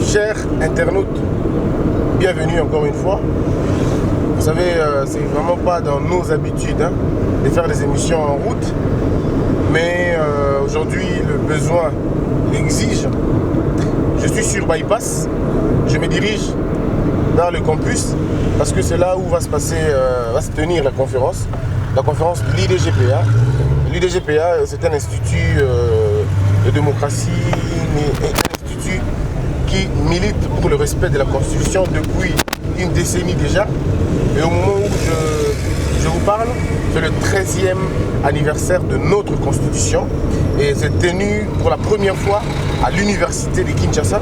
Chers internautes, bienvenue encore une fois. Vous savez, c'est vraiment pas dans nos habitudes de faire des émissions en route, mais aujourd'hui le besoin l'exige. Je suis sur Bypass, je me dirige vers le campus parce que c'est là où va se tenir la conférence de l'IDGPA. L'IDGPA, c'est un institut de démocratie, un institut qui milite pour le respect de la Constitution depuis une décennie déjà. Et au moment où je vous parle, c'est le 13e anniversaire de notre Constitution. Et c'est tenu pour la première fois à l'université de Kinshasa.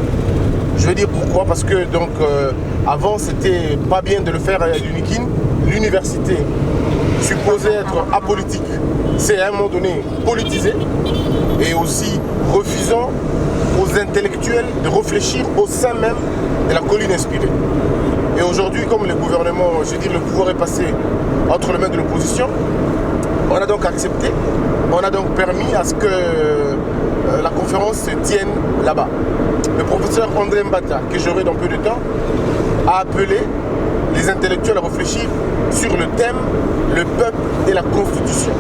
Je vais dire pourquoi, parce que donc avant c'était pas bien de le faire à l'UNIKIN. L'université supposée être apolitique, c'est à un moment donné politisé et aussi refusant aux intellectuels de réfléchir au sein même de la colline inspirée. Et aujourd'hui, comme le gouvernement, je veux dire, le pouvoir est passé entre les mains de l'opposition, on a donc accepté, on a donc permis à ce que la conférence se tienne là-bas. Le professeur André Mbata, que j'aurai dans peu de temps, a appelé les intellectuels à réfléchir sur le thème « Le peuple et la Constitution ».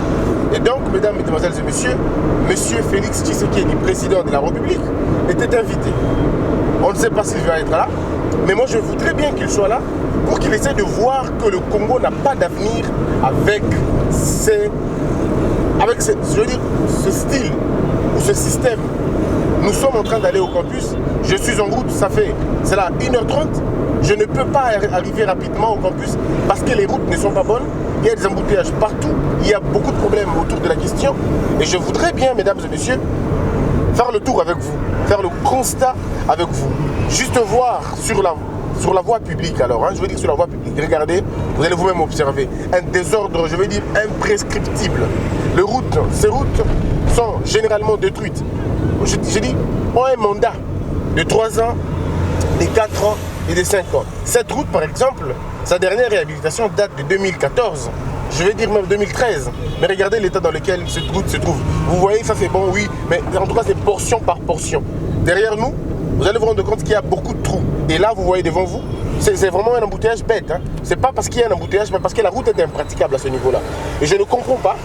Et donc, mesdames, mesdemoiselles et messieurs, monsieur Félix Tshisekedi, président de la République, était invité. On ne sait pas s'il va être là, mais moi je voudrais bien qu'il soit là pour qu'il essaie de voir que le Congo n'a pas d'avenir avec ce style ou ce système. Nous sommes en train d'aller au campus, je suis en route, c'est là 1h30, je ne peux pas arriver rapidement au campus parce que les routes ne sont pas bonnes, il y a des embouteillages partout, il y a beaucoup de problèmes autour de la question et je voudrais bien, mesdames et messieurs, faire le tour avec vous, faire le constat avec vous, juste voir sur la voie publique alors, je veux dire sur la voie publique, regardez, vous allez vous-même observer, un désordre, je veux dire imprescriptible. Ces routes sont généralement détruites. Je dis, on a un mandat de 3 ans, de 4 ans et de 5 ans. Cette route, par exemple, sa dernière réhabilitation date de 2014. Je vais dire même 2013. Mais regardez l'état dans lequel cette route se trouve. Vous voyez, ça c'est bon, oui, mais en tout cas, c'est portion par portion. Derrière nous, vous allez vous rendre compte qu'il y a beaucoup de trous. Et là, vous voyez devant vous, c'est vraiment un embouteillage bête. C'est pas parce qu'il y a un embouteillage, mais parce que la route est impraticable à ce niveau-là. Et je ne comprends pas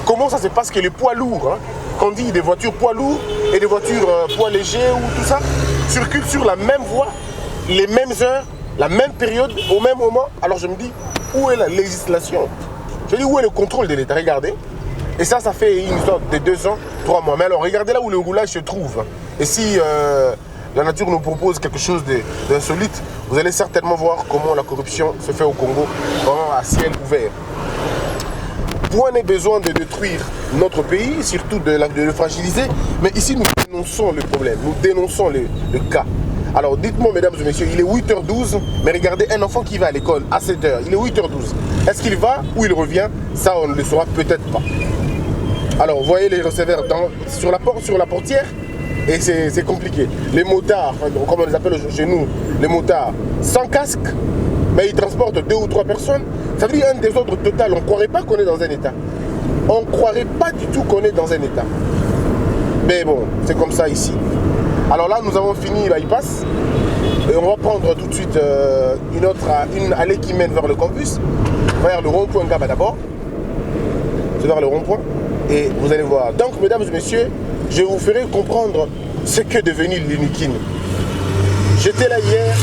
comment ça se passe que les poids lourds, qu'on dit des voitures poids lourds et des voitures poids légers ou tout ça, circulent sur la même voie, les mêmes heures, la même période, au même moment. Alors je me dis, où est la législation? Je dis, où est le contrôle de l'État? Regardez. Et ça fait une histoire de 2 ans, 3 mois. Mais alors, regardez là où le roulage se trouve. Et si la nature nous propose quelque chose d'insolite, vous allez certainement voir comment la corruption se fait au Congo, vraiment à ciel ouvert. Point n'est besoin de détruire notre pays, surtout de le fragiliser. Mais ici, nous dénonçons le problème, nous dénonçons le cas. Alors, dites-moi, mesdames et messieurs, il est 8h12, mais regardez, un enfant qui va à l'école à 7h, il est 8h12. Est-ce qu'il va ou il revient? Ça, on ne le saura peut-être pas. Alors, vous voyez les receveurs sur la portière, et c'est compliqué. Les motards, comme on les appelle chez nous, les motards, sans casque, mais ils transportent 2 ou 3 personnes. Ça veut dire un désordre total. On ne croirait pas qu'on est dans un état. On ne croirait pas du tout qu'on est dans un état. Mais bon, c'est comme ça ici. Alors là, nous avons fini Bypass. Et on va prendre tout de suite une allée qui mène vers le campus, vers le rond-point Gaba d'abord. C'est vers le rond-point. Et vous allez voir. Donc, mesdames et messieurs, je vous ferai comprendre ce qu'est devenu l'UNIKIN. J'étais là hier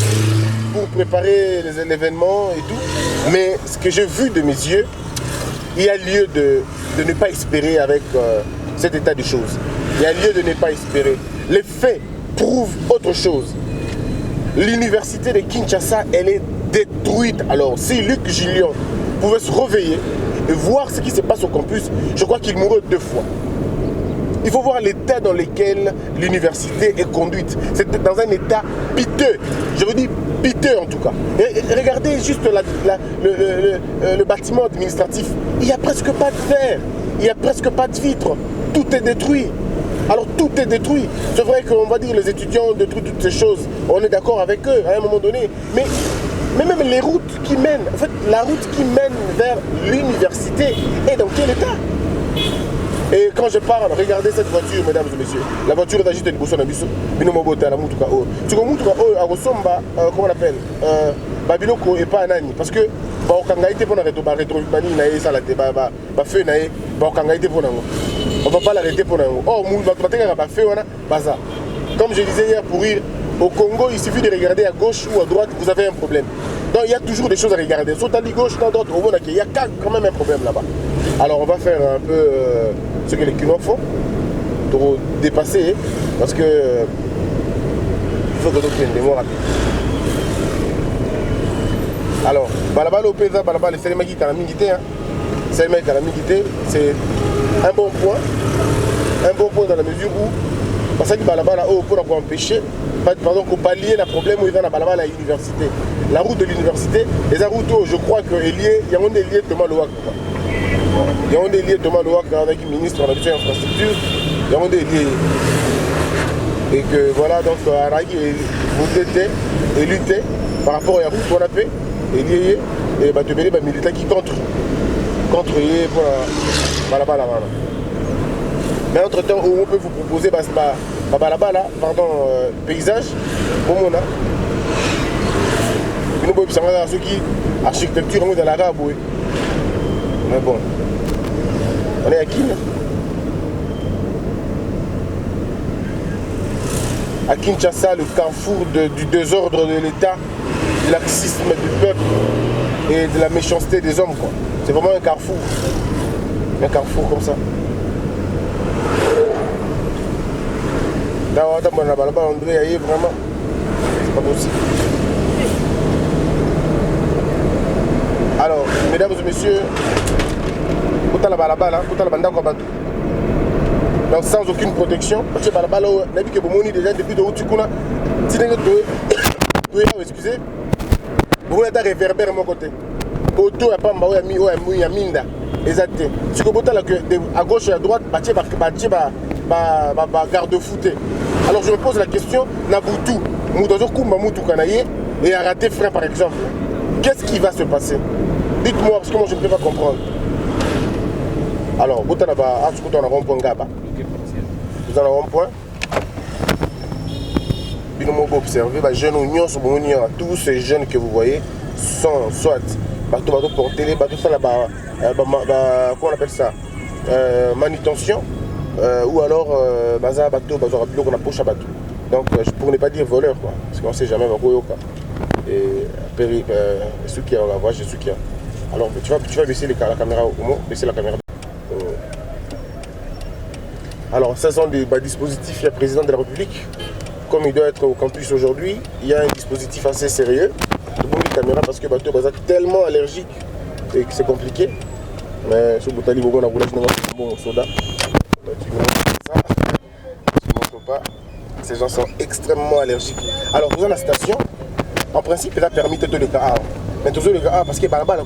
pour préparer l'événement et tout, mais ce que j'ai vu de mes yeux, il y a lieu de ne pas espérer avec cet état de choses. Il y a lieu de ne pas espérer. Les faits prouvent autre chose. L'université de Kinshasa, elle est détruite. Alors, si Luc Julien pouvait se réveiller et voir ce qui se passe au campus, je crois qu'il mourrait 2 fois. Il faut voir l'état dans lequel l'université est conduite. C'est dans un état piteux. Je veux dire piteux en tout cas. Et regardez juste le bâtiment administratif. Il n'y a presque pas de fer. Il n'y a presque pas de vitres. Tout est détruit. Alors tout est détruit. C'est vrai qu'on va dire les étudiants détruisent toutes ces choses. On est d'accord avec eux à un moment donné. Mais même les routes qui mènent, en fait, la route qui mène vers l'université est dans quel état? Et quand je parle, regardez cette voiture, mesdames et messieurs. La voiture est juste une boussole à biso. Binomobota, la Moutuka O. Tu vois, Moutuka O, à Rosomba, comment on appelle Babiloko et pas Anani. Parce que, on va pas l'arrêter pour nous. Oh, comme je disais hier, pour rire, au Congo, il suffit de regarder à gauche ou à droite, vous avez un problème. Donc il y a toujours des choses à regarder. Soit à gauche, soit à droite, il y a quand même un problème là-bas. Alors on va faire un peu ce que les clients font pour dépasser, parce que il faut que d'autres viennent des mots rapides. Alors, balabala au paysan, balabala, c'est les mecs qui ont la mingité. C'est les mecs qui ont la mingité. C'est un bon point. Un bon point dans la mesure où, parce que balabala, pour empêcher, pardon, pour pallier le problème où ils ont la balabala à l'université. La route de l'université, les routes, je crois qu'il y a un des liés Thomas Loak. Il y a un des liés Thomas Loak avec le ministre de l'infrastructure. Il y a un des liés. Et que voilà, donc, Aragi voté et lutté par rapport à la route qu'on a fait. Et lié, et bah, tu verrais les militaires qui contre pour la balabala. Mais entre temps, on peut vous proposer balabala, pardon, paysage, bon mon a. Nous pouvons savoir ceux qui architecture on est dans l'arabe, oui. Mais bon, on est à qui là? À Kinshasa, le carrefour du désordre de l'État, de laxisme du peuple et de la méchanceté des hommes, quoi. C'est vraiment un carrefour comme ça. Là, on a André Aïe, vraiment, c'est pas possible. Alors, mesdames et messieurs, donc sans aucune protection, parce que balabala, on a vu que Bomoni déjà depuis de où tu connais, excusez, vous êtes réverbère à mon côté. Auto à Pamba, il y a Minda, exact. Si vous êtes à gauche et à droite, garde-fouté. Alors je me pose la question, Nabutu, Moudozo Kumba Moutou Kanaye, et a raté frein par exemple. Qu'est-ce qui va se passer? Dites-moi, parce que moi je ne peux pas comprendre. Alors, vous avez un rond-point Gaba. Vous avez un rond-point. Vous observez, tous ces jeunes que vous voyez sont soit bateau porté, bateau faire comment on appelle ça, manutention, ou alors bateau qu'on approche à bateau. Donc pour ne pas dire voleur, quoi, parce qu'on ne sait jamais et ceux qui ont la voix, je suis qui a. Alors tu vas baisser la caméra au moins, baisser la caméra. Alors ça sont des dispositifs, il y a le président de la République. Comme il doit être au campus aujourd'hui, il y a un dispositif assez sérieux. Pour les caméras parce que le bateau est tellement allergique et que c'est compliqué. Mais ce boutali, on a voulu un bon soda. Tu ne montres pas. Ces gens sont extrêmement allergiques. Alors, dans la station, en principe, il a permis de tous les cas. Mais tous les cas, parce que Balaba a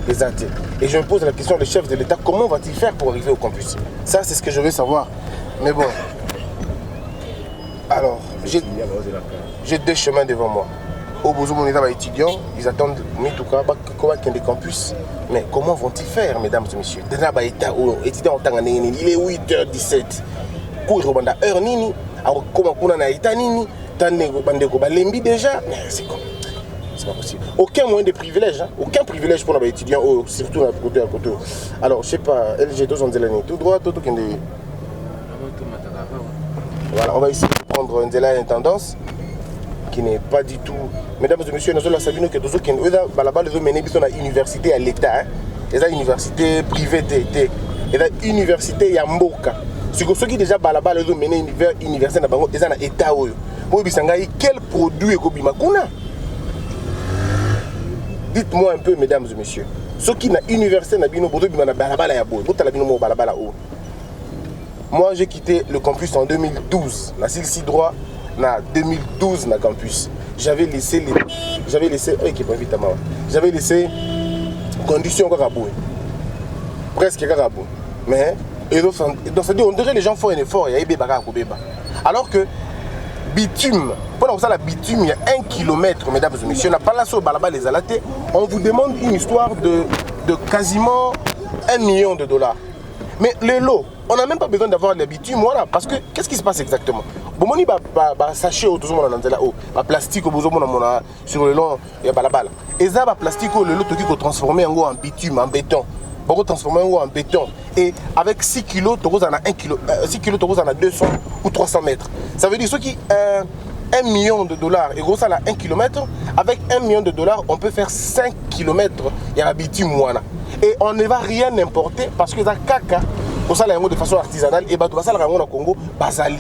des athées. Et je me pose la question, le chef de l'État, comment va-t-il faire pour arriver au campus? Ça, c'est ce que je veux savoir. Mais bon. Alors, j'ai deux chemins devant moi. Au besoin mon étudiants, ils attendent des campus. Mais comment vont-ils faire, mesdames et messieurs? Étudiants il est 8h17. Cours heure nini, alors comment on a été nini, déjà. Mais c'est pas possible. Aucun moyen de privilège, hein? Aucun privilège pour les étudiants, surtout à côté. Alors, je sais pas, LG2 on dit tout droit, tout qui est. Voilà, on va essayer de prendre une tendance qui n'est pas du tout. Mesdames et messieurs, nous avons saviné que tous ceux qui ont mené à l'université à l'État, et à l'université privée, et à l'université Yamboka. Ce qui déjà balabala les mené vers l'université ils ont à l'État. Quel produit est Kobimakuna? Dites-moi un peu, mesdames et messieurs, ceux qui ont l'université balabala Yabo, balabala. Moi, j'ai quitté le campus en 2012. La CILC droit, en 2012, na campus. J'avais laissé conditions carabouées. Presque carabouées. Mais, on dirait que les gens font un effort. Alors que, bitume, pendant ça, la bitume, il y a 1 kilomètre, mesdames et messieurs, on n'a pas la sauce, les alatés. On vous demande une histoire de quasiment $1 million. Mais les lots, on n'a même pas besoin d'avoir l'habitude, voilà, parce que qu'est-ce qui se passe exactement? Bon, moni sachet au tout le monde en plastique au sur le long et balabala. Et ça plastique le lot qui transformer en bitume, en béton. Pour transformer en béton. Et avec 6 kg, tu as 1 kg, 6 kg, tu as 200 ou 300 mètres. Ça veut dire ceux qui 1 million de dollars et gros ça là 1 km, avec 1 million de dollars, on peut faire 5 km. Il y a la bitume moana. Et on ne va rien importer parce que ça caca, on ça de façon artisanale et bah tout ça au Congo, basali.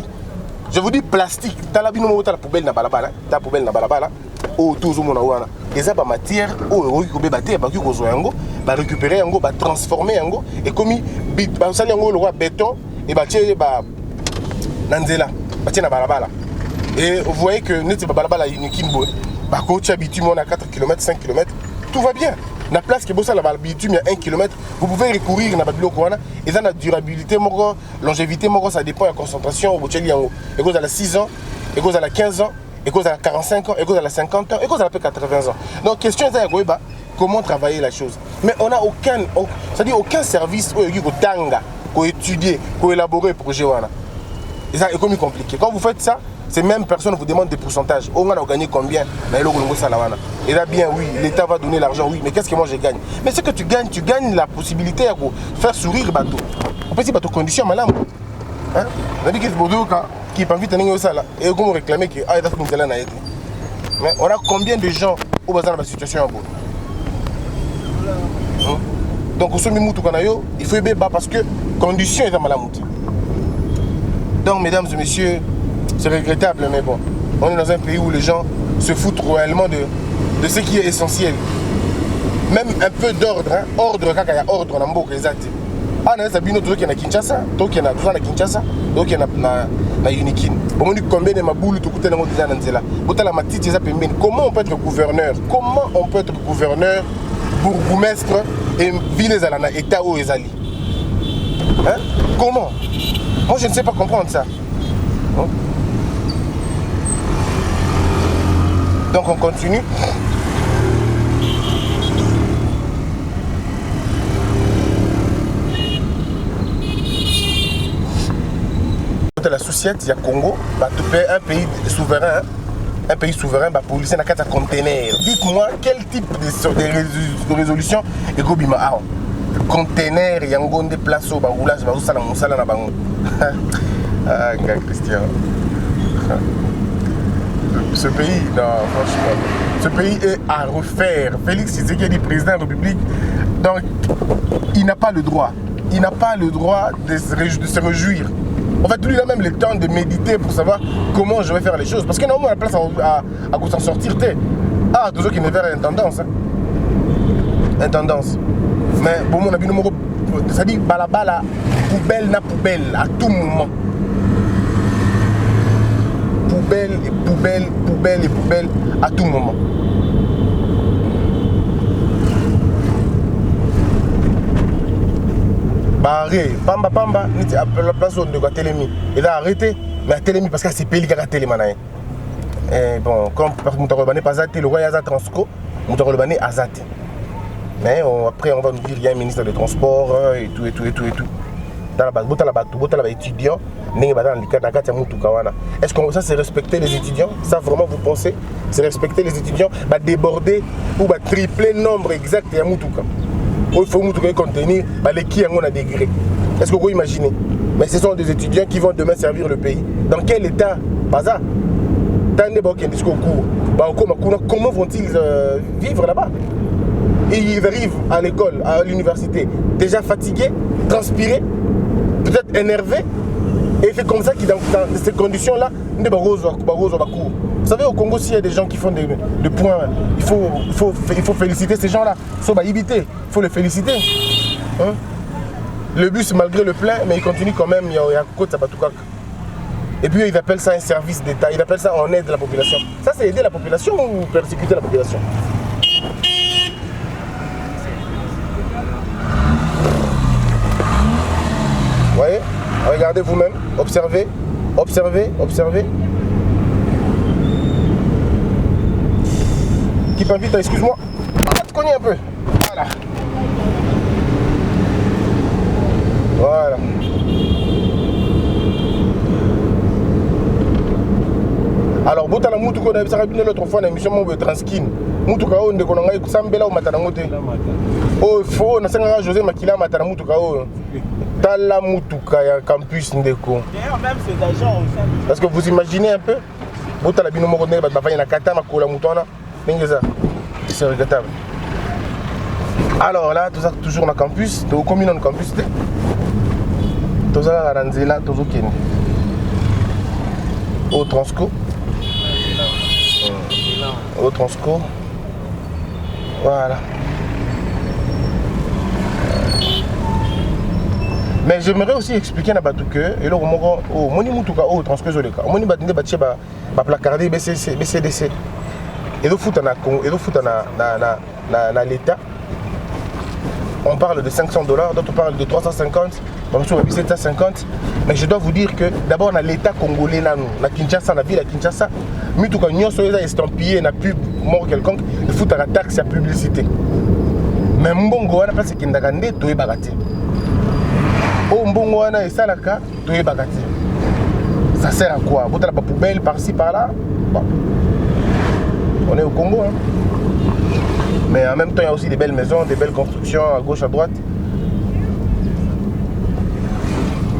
Je vous dis plastique, tu as la poubelle na balabala, tu as la poubelle na balabala, ou tout le monde a et ça matière, ou va récupérer va transformer et comme ça le roi béton et bah tiens bah nanzela, bah tiens na balabala. Et vous voyez que net balabala uniquement bah quand tu habites à 4 km, 5 km, tout va bien. La place qui est bossa la bitume, il y a 1 km, vous pouvez recourir à la et ça la durabilité, longévité, ça dépend de la concentration. Et vous à la 6 ans, et vous à la 15 ans, et vous à la 45 ans, et vous à la 50 ans, et vous à la 80 ans. Donc question est comment travailler la chose. Mais on n'a aucun, c'est-à-dire aucun service qui est tanga, qui est étudié, qui est élaboré pour projet. Et ça est comme compliqué. Quand vous faites ça, ces mêmes personnes vous demandent des pourcentages. On a gagné combien? Et là, bien, oui, l'État va donner l'argent, oui, mais qu'est-ce que moi je gagne? Mais ce que tu gagnes la possibilité de faire sourire le bateau. On peut dire bateau condition, madame. Hein? On a dit que c'est Bodo qui pas vite à ça là. Et comment réclamer que ah, mais on a combien de gens au bazar dans la situation? Donc, au sommet il faut aider parce que condition est dans la moute. Donc, mesdames et messieurs, c'est regrettable, mais bon, on est dans un pays où les gens se foutent réellement de ce qui est essentiel. Même un peu d'ordre, hein? Ordre, quand il y a ordre, on a beaucoup exact. Ah, on a des gens qui sont à Kinshasa, d'autres qui sont à Kinshasa, d'autres qui sont à Unikin. Comment on peut être gouverneur? Comment on peut être gouverneur, bourgmestre et ville à l'État où ils allaient? Hein? Comment? Moi, je ne sais pas comprendre ça. Hein? Donc on continue. La société, il y a Congo, un pays souverain, pour laisser dans 4 containers. Dites-moi quel type de résolution est Gobima. Container, il y a un des places au roulage, ah, Christian. Ce pays, non, franchement, ce pays est à refaire. Félix Tshisekedi, président de la République, donc il n'a pas le droit. Il n'a pas le droit de se réjouir. En fait, lui, il a même le temps de méditer pour savoir comment je vais faire les choses. Parce que normalement, la place à s'en sortir, ah, toujours qu'il ne verra une tendance. Hein. Une tendance. Mais bon, mon avis, ça dit balabala, poubelle na poubelle, à tout moment. Poubelle et poubelle, poubelle et poubelle, à tout moment. Bah arrête, pamba, la place où on doit télémi. Il a arrêté, mais à télémi parce que c'est pays qui a télémi. Et bon, comme Moutarobané pas Zate, le roi Yaza Transco, Moutarobané a Zate. Mais après on va nous dire qu'il y a un ministre des Transports et tout. Dans la base, bota étudiant, est-ce que ça c'est respecter les étudiants? Ça vraiment vous pensez? C'est respecter les étudiants? Bah déborder ou bah tripler le nombre exact de Moutouka. Il faut contenir les qui ont des degrés. Est-ce que vous imaginez? Mais ce sont des étudiants qui vont demain servir le pays. Dans quel état? Pas ça. Comment vont-ils vivre là-bas? Ils arrivent à l'école, à l'université, déjà fatigués, transpirés, peut-être énervés. Et c'est comme ça que dans ces conditions-là, vous savez, au Congo, s'il y a des gens qui font des points, il faut féliciter ces gens-là. Il faut les féliciter. Hein? Le bus, malgré le plein, mais il continue quand même. Il y a côte Sabatoukak. Et puis, ils appellent ça un service d'État. Ils appellent ça en aide à la population. Ça, c'est aider la population ou persécuter la population? Vous voyez? Regardez vous-même, observez. Qui m'invite, excuse-moi. Ah, tu connais un peu. Voilà. Voilà. Alors, si vous avez l'autre fois, l'émission de Transkin, vous avez dit que vous avez oh, il faut que José Makila matana mutuka oh. Tala mutuka ya campus ndeko. D'ailleurs même ces agents au sein. Parce que vous imaginez un peu, bota la bino moko ndeko ba na kata makola mutona, ngeza. C'est regrettable. Alors là, tout ça toujours dans campus, au commune dans campus. Tout ça à Ranzela, tout ça kene. Au Transco. Au Transco. Voilà. Mais j'aimerais aussi expliquer à Batou que, et là, au moni mutuka au transcriso le cas, au moni batinde batche ba placardé BCDC. Et le foot na l'État. On parle de $500, d'autres parlent de 350, même sur 750. Mais je dois vous dire que d'abord on a l'État congolais là, na Kinshasa, la ville à Kinshasa, mutuka nyonso eza estampillé na pub mort quelconque, le foot à la taxe à publicité. Mais mbongo wana place kindaka nde to ebakati. Oh mbongo wana esalaka to ebakati. Ça sert à quoi? Botala ba poubelle par-ci par-là. Bon. On est au Congo hein. Mais en même temps il y a aussi des belles maisons, des belles constructions à gauche à droite.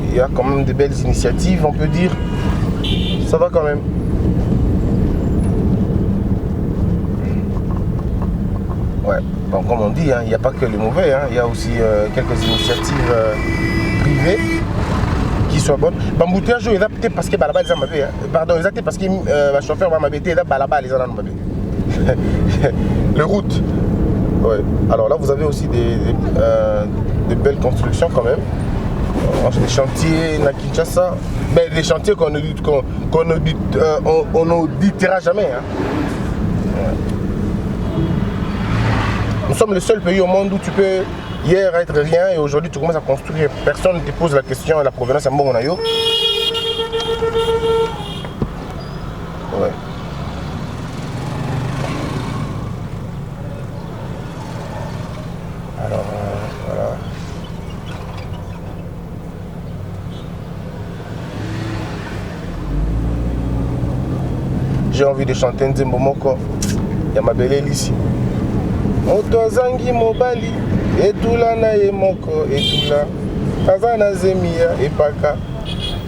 Il y a quand même des belles initiatives, on peut dire. Ça va quand même. Ouais, bon, comme on dit, il n'y a pas que les mauvais, il y a aussi quelques initiatives privées qui sont bonnes. Bamboutéage, ils adapté parce que balaba les amabé. Pardon, ils adapté parce que le chauffeur va m'habiter, là balaba les amabé. Le route. Ouais. Alors là, vous avez aussi des belles constructions quand même. Les chantiers à Kinshasa, mais les chantiers qu'on n'auditera jamais. Hein. Ouais. Nous sommes le seul pays au monde où tu peux hier être rien et aujourd'hui tu commences à construire. Personne ne te pose la question de la provenance à Monayo. Ouais. Alors, voilà. J'ai envie de chanter Nzembo Moko. Il y a ma belle ici. Moto zangi mobali etula na ye moko etula Kazana Zemia et Paka.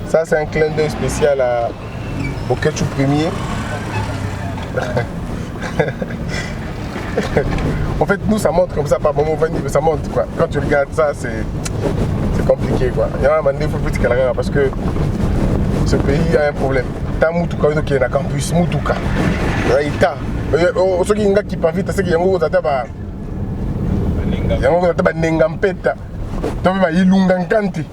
Ça c'est un clin d'œil spécial à Bokechu Premier. En fait nous ça montre comme ça par moment ça monte quoi. Quand tu regardes ça c'est compliqué quoi. Il y a un moment il faut plus que parce que ce pays a un problème. T'as Mutuka qui est dans le campus Mutuka. Raïta. Ceux qui parlent vite, c'est qu'ils ont des nengampeta. Donc ils ont des kanti.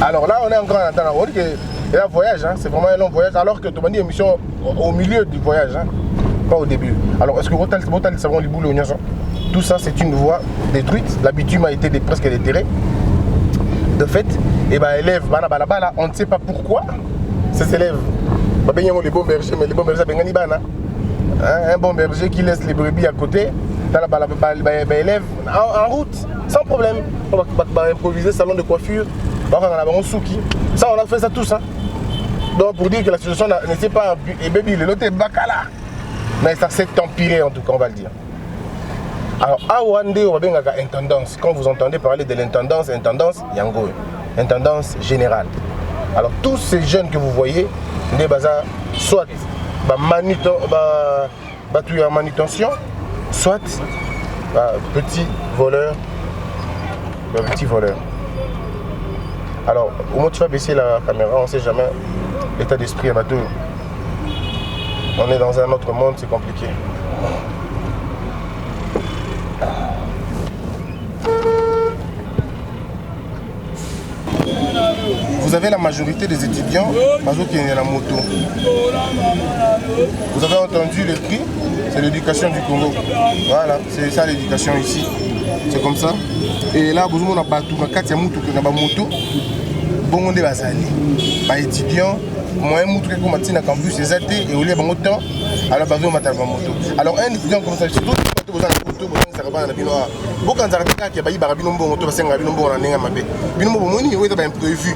Alors là, on est encore en attendant. On dit que il y a un voyage, hein, c'est vraiment un long voyage. Alors que tu m'as dit émission au milieu du voyage, hein, pas au début. Alors est-ce que vous avez savon les boules tout ça, c'est une voie détruite. La bitume a été presque déterrée. De fait, et ben élèves, on ne sait pas pourquoi ces élèves, les bons bergers, mais les bons bergers, un bon berger qui laisse les brebis à côté, élèves en route, sans problème. On va improviser salon de coiffure, ça on a fait ça tous. Hein. Donc pour dire que la situation n'était pas mais ça s'est empiré en tout cas, on va le dire. Alors, à Wande, on va bien intendance. Quand vous entendez parler de l'intendance, Yango, intendance générale. Alors, tous ces jeunes que vous voyez, soit manutention, soit petits voleurs. Alors, au moins tu vas baisser la caméra, on ne sait jamais l'état d'esprit à bateau. On est dans un autre monde, c'est compliqué. Vous avez la majorité des étudiants qui est la moto. Vous avez entendu le cri, c'est l'éducation du Congo. Voilà, c'est ça l'éducation ici. C'est comme ça. Et là, vous avez moto. Bon, on est bazali. Étudiants, moi, je suis campus, c'est et au lieu de temps, alors, alors un étudiant comme ça, c'est tout. bato bozana kutu bozangisaka bana na bino awa bokanzaka kaka bayibaka bino mbongo to basengaka bino mbongo na ndenge mabe bino mbo bomoni oyo eza baimprévu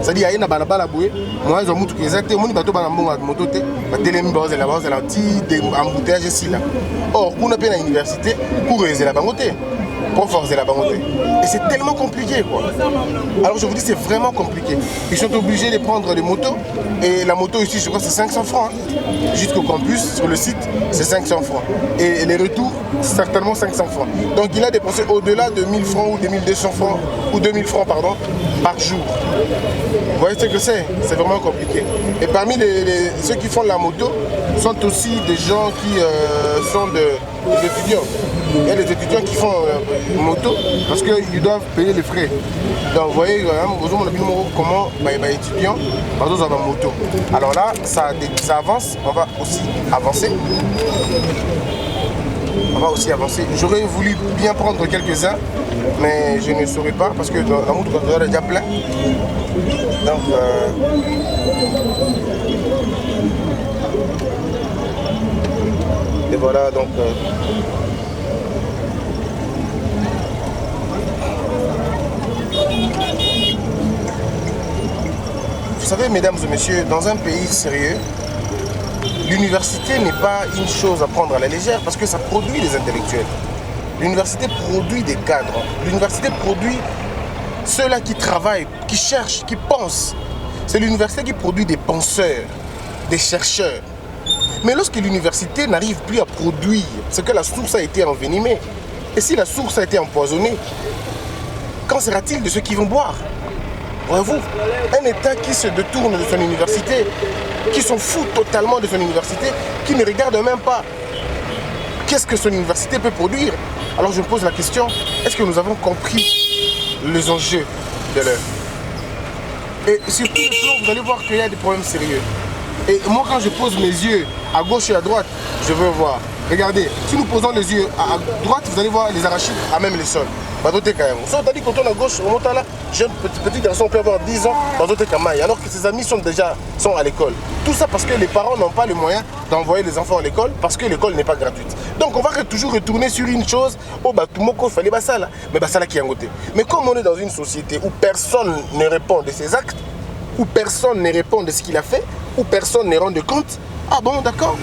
c'est-à-dire aye na balabala boye moya ezwa mutuka eza te omoni bato bana mbongo ya moto te batelemi bazela ti embouteillage esila or kuna mpe na université cours ezela bango te prof ezela bango te et c'est tellement compliqué quoi. Alors je vous dis c'est vraiment compliqué. Ils sont obligés de prendre les motos et la moto ici je crois c'est 500 francs hein. Jusqu'au campus sur le site c'est 500 francs et les retours certainement 500 francs. Donc il a dépensé au-delà de 1000 francs ou 2200 francs ou 2000 francs pardon par jour. Vous voyez ce que c'est vraiment compliqué. Et parmi ceux qui font la moto sont aussi des gens qui sont des étudiants. Il y a des étudiants qui font moto parce qu'ils doivent payer les frais. Donc vous voyez comment les étudiants ont la moto. Alors là, ça avance, on va aussi avancer. On va aussi avancer. J'aurais voulu bien prendre quelques-uns, mais je ne saurais pas parce que la moto est déjà plein. Donc et voilà donc vous savez, mesdames et messieurs, dans un pays sérieux, l'université n'est pas une chose à prendre à la légère parce que ça produit des intellectuels. L'université produit des cadres. L'université produit ceux-là qui travaillent, qui cherchent, qui pensent. C'est l'université qui produit des penseurs, des chercheurs. Mais lorsque l'université n'arrive plus à produire, c'est que la source a été envenimée. Et si la source a été empoisonnée, qu'en sera-t-il de ceux qui vont boire? Voyez-vous, un État qui se détourne de son université, qui s'en fout totalement de son université, qui ne regarde même pas qu'est-ce que son université peut produire. Alors je me pose la question, est-ce que nous avons compris les enjeux de l'heure? Et sur tous les plans, vous allez voir qu'il y a des problèmes sérieux. Et moi, quand je pose mes yeux à gauche et à droite, je veux voir. Regardez, si nous posons les yeux à droite, vous allez voir les arachides à même les sols. Si on t'a dit qu'on tourne à gauche, on monte là, jeune petit garçon peut avoir 10 ans, alors que ses amis sont à l'école. Tout ça parce que les parents n'ont pas les moyens d'envoyer les enfants à l'école parce que l'école n'est pas gratuite. Donc on va toujours retourner sur une chose, oh bah tout le monde fallait basala, mais basala qui est en côté. Mais comme on est dans une société où personne ne répond de ses actes, où personne ne répond de ce qu'il a fait, où personne ne rend de compte, ah bon d'accord.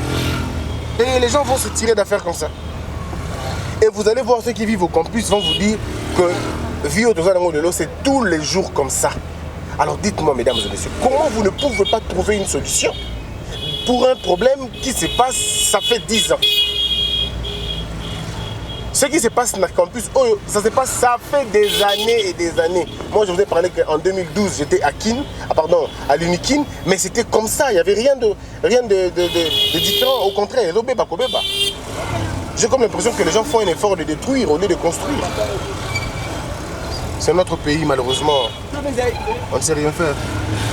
Et les gens vont se tirer d'affaires comme ça. Et vous allez voir ceux qui vivent au campus vont vous dire que vivre dans de l'eau, c'est tous les jours comme ça. Alors dites-moi, mesdames et messieurs, comment vous ne pouvez pas trouver une solution pour un problème qui se passe, ça fait 10 ans. Ce qui se passe dans le campus, ça se passe, ça fait des années et des années. Moi, je vous ai parlé qu'en 2012, j'étais à l'Unikin, mais c'était comme ça, il n'y avait rien de différent. Au contraire, j'ai comme l'impression que les gens font un effort de détruire au lieu de construire. C'est notre pays, malheureusement. On ne sait rien faire.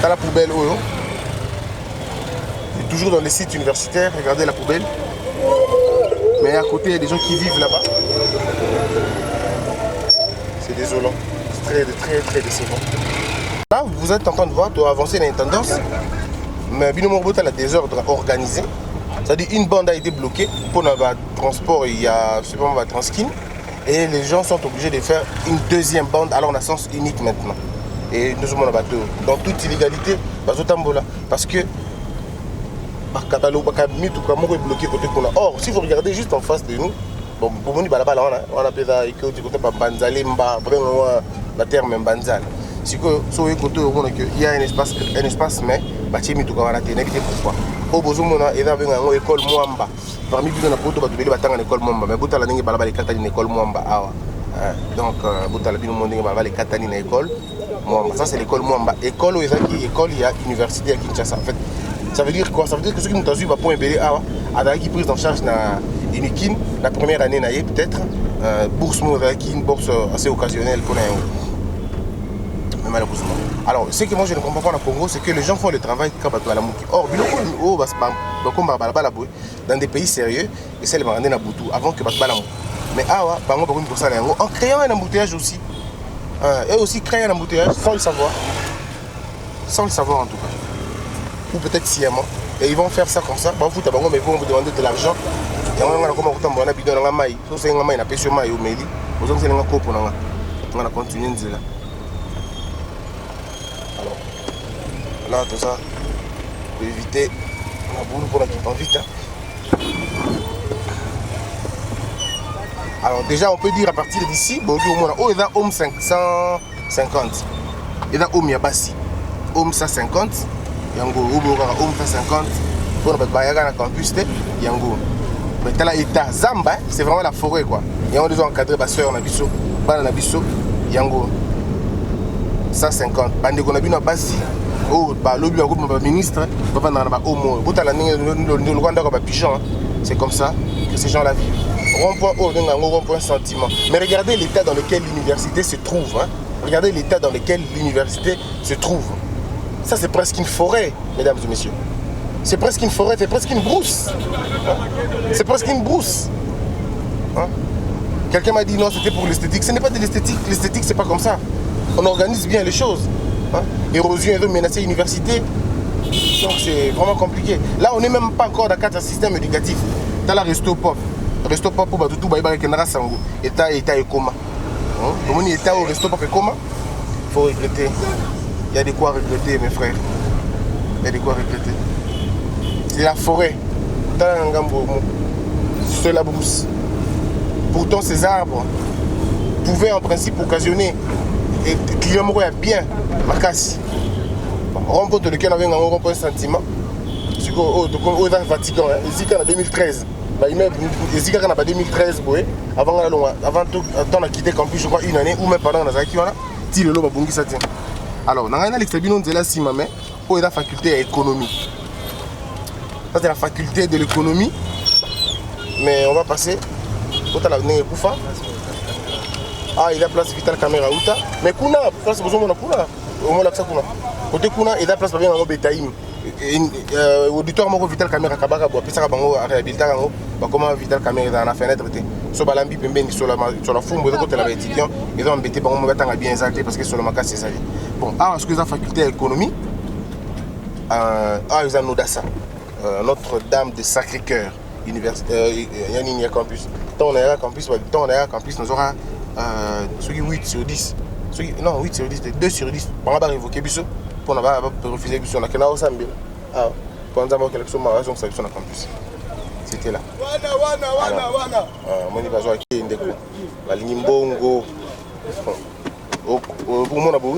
T'as la poubelle, et toujours dans les sites universitaires, regardez la poubelle. Mais à côté, il y a des gens qui vivent là-bas. C'est désolant. C'est très décevant. Là, vous êtes en train de voir, tu as avancé dans une tendance. Mais Binomorbo, tu as la désordre organisé. C'est-à-dire une bande a été bloquée pour le transport, il y a la Transkin. Et les gens sont obligés de faire une deuxième bande, alors on a sens unique maintenant. Et nous sommes dans toute illégalité, parce que or, si vous regardez juste en face de nous, bon, on a terme Mbanzal. Si il y a un espace, mais pourquoi? Au besoin il y a une école Mwamba. Parmi vous, on a une école Mwamba, mais vous avez une école Mwamba. Donc, vous avez une école Mwamba. Ça, c'est l'école Mwamba. École, il y a université à Kinshasa. En fait, ça veut dire quoi? Ça veut dire que ceux qui nous ont vu pour qui prise en charge dans Unikin, la première année, peut-être, bourse une bourse assez occasionnelle pour mais malheureusement. Alors, ce que moi je ne comprends pas au Congo, c'est que les gens font le travail comme à la mouki. Or, dans des pays sérieux, et c'est le marandé Nabutu avant que Bakbala mou. Mais en créant un embouteillage aussi. Et aussi créer un embouteillage sans le savoir. Sans le savoir en tout cas. Ou peut-être sciemment. Et ils vont faire ça comme ça. Mais vous vont vous demander de l'argent yango nga nakoma kotambola na bidon nanga mai so senga mai na pesio mai omeli ozongisa nga kopo nanga nga na continuer nzela. Alors là tout ça pour éviter la boule pour la qui va vite. Alors déjà on peut dire à partir d'ici bon au moins oh il a homme 550 il a homme ya basi homme 150 yango oboka homme 150 pour na bayaga na campus te yango. Mais t'as l'état Zamba, c'est vraiment la forêt quoi. Il y a des encadrés, ma soeur, on a biso, on a biso, yango 150. Bande qu'on a vu dans Bassi, oh, bah l'objet groupe ministre, papa n'a pas au moins. Vous t'as le Rwanda comme pigeon, c'est comme ça que ces gens la vivent. Rond-point oh, rond-point sentiment. Mais regardez l'état dans lequel l'université se trouve. Hein. Regardez l'état dans lequel l'université se trouve. Ça c'est presque une forêt, mesdames et messieurs. C'est presque une forêt, c'est presque une brousse. Hein? C'est presque une brousse. Hein? Quelqu'un m'a dit non, c'était pour l'esthétique. Ce n'est pas de l'esthétique. L'esthétique, c'est pas comme ça. On organise bien les choses. Hein? Érosion et menacer l'université. Donc c'est vraiment compliqué. Là, on n'est même pas encore dans un système éducatif. Dans la resto pop. Resto pop pour tout baïba avec un sango. État et coma. Comme on est état au resto pop et coma, il faut regretter. Il y a de quoi regretter, mes frères. Il y a de quoi regretter. C'est la forêt, c'est la brousse. Pourtant, ces arbres pouvaient en principe occasionner et climat bien ma casse. Remporte lequel avait un sentiment. C'est que fatigant. Ici, en 2013, ici, en 2013, avant on a quitté le campus, je crois, une année ou même pendant la Zaki, si le lot a bongi ça tient. Alors, on a l'extérieur de la Simamé pour la faculté d'économie. Ça c'est la faculté de l'économie, mais on va passer. Ah, il a place Vital Caméra Outa, mais Kuna, place besoin de Kuna. Au moins là ça Kuna. Côté Kuna, il a place bien en Betaïm. Auditoire mon Vital Caméra Kabaka, puis ça va réhabiliter comment Vital Caméra dans la fenêtre. Sur Balambi Pemben sur la foule, de côté là étudiant, ils ont embêté par moment bien exacté parce que sur le maca c'est ça. Bon, ah, est-ce que la faculté d'économie, ils ont Nodassa. Notre-Dame de Sacré-Cœur, université, campus. Tant on est à campus, nous aura 8 sur 10. Non, 8 sur 10, 2 sur 10. On va révoquer Bissot, pour ne pas refuser Bissot. On a qu'un an au Sambil. Pour nous avoir quelque chose, on a raison que ça sur le campus. C'était là. Moi, je vais jouer la ligne Bongo.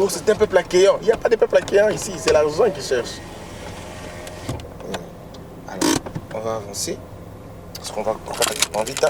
C'est un peuple accueillant. Il n'y a pas de peuple accueillant ici, c'est l'argent qui cherche. On va avancer parce qu'on va en vite.